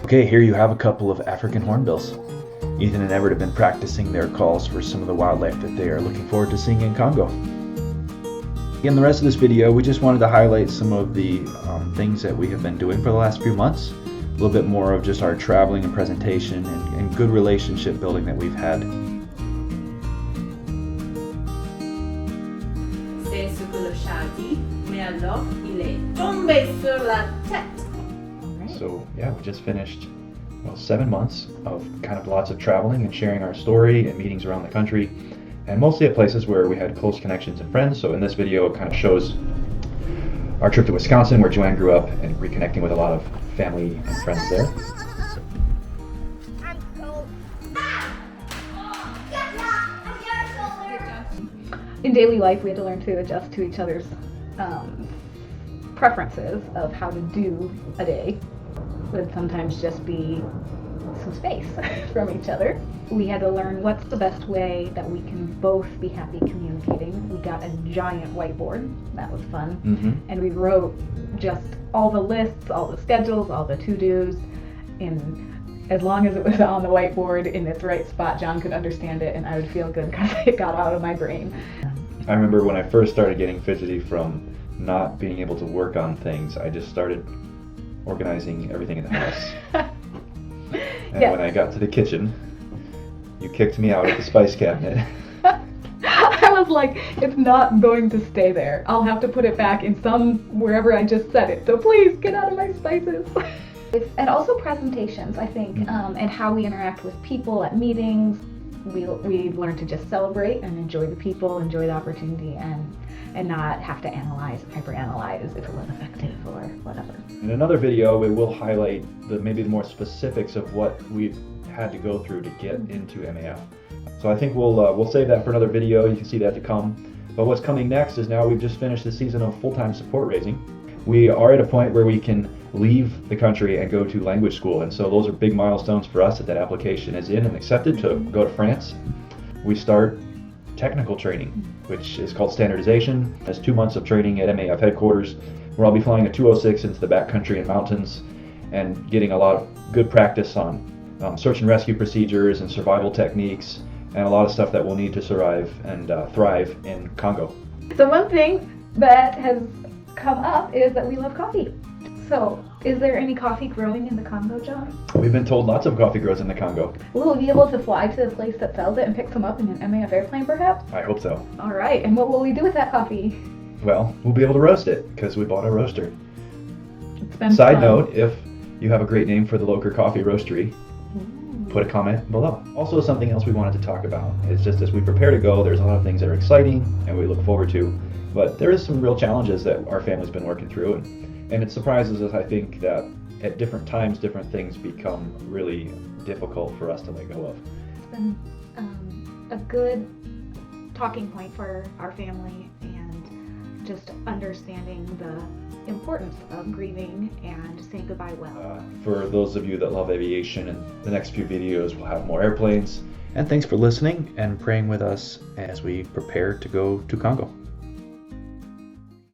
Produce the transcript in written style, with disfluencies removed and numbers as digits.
Okay, here you have a couple of African hornbills. Ethan and Everett have been practicing their calls for some of the wildlife that they are looking forward to seeing in Congo. In the rest of this video, we just wanted to highlight some of the things that we have been doing for the last few months. A little bit more of just our traveling and presentation and good relationship building that we've had. C'est ce que le chat dit, mais alors il est tombé sur la tête. So yeah, we just finished 7 months of kind of lots of traveling and sharing our story and meetings around the country, and mostly at places where we had close connections and friends. So in this video, it kind of shows our trip to Wisconsin, where Joanne grew up, and reconnecting with a lot of family and friends there. In daily life, we had to learn to adjust to each other's preferences of how to do a day. Would sometimes just be some space from each other. We had to learn what's the best way that we can both be happy communicating. We got a giant whiteboard. That was fun. And we wrote just all the lists, all the schedules, all the to-dos. And as long as it was on the whiteboard in its right spot, John could understand it, and I would feel good because it got out of my brain. I remember when I first started getting fidgety from not being able to work on things, I just started organizing everything in the house. And when I got to the kitchen, you kicked me out of the spice cabinet. I was like, it's not going to stay there. I'll have to put it back in wherever I just set it. So please get out of my spices. And also presentations, I think, and how we interact with people at meetings. We learn to just celebrate and enjoy the people, enjoy the opportunity, and not have to hyperanalyze if it was effective or whatever. In another video, we will highlight maybe the more specifics of what we've had to go through to get into MAF. So I think we'll save that for another video. You can see that to come. But what's coming next is now we've just finished the season of full-time support raising. We are at a point where we can leave the country and go to language school, and so those are big milestones for us that application is in and accepted to go to France. We start technical training, which is called standardization. That's 2 months of training at MAF headquarters, where I'll be flying a 206 into the backcountry and mountains and getting a lot of good practice on search and rescue procedures and survival techniques, and a lot of stuff that we'll need to survive and thrive in Congo. So one thing that has come up is that we love coffee. So, is there any coffee growing in the Congo, John? We've been told lots of coffee grows in the Congo. Will we be able to fly to the place that sells it and pick some up in an MAF airplane, perhaps? I hope so. All right, and what will we do with that coffee? Well, we'll be able to roast it, because we bought a roaster. It's been Side fun. note, if you have a great name for the local coffee roastery, put a comment below. Also, something else we wanted to talk about is just as we prepare to go, there's a lot of things that are exciting and we look forward to, but there is some real challenges that our family's been working through, and it surprises us, I think, that at different times, different things become really difficult for us to let go of. It's been a good talking point for our family, and just understanding the importance of grieving and saying goodbye well. For those of you that love aviation, in the next few videos we'll have more airplanes. And thanks for listening and praying with us as we prepare to go to Congo.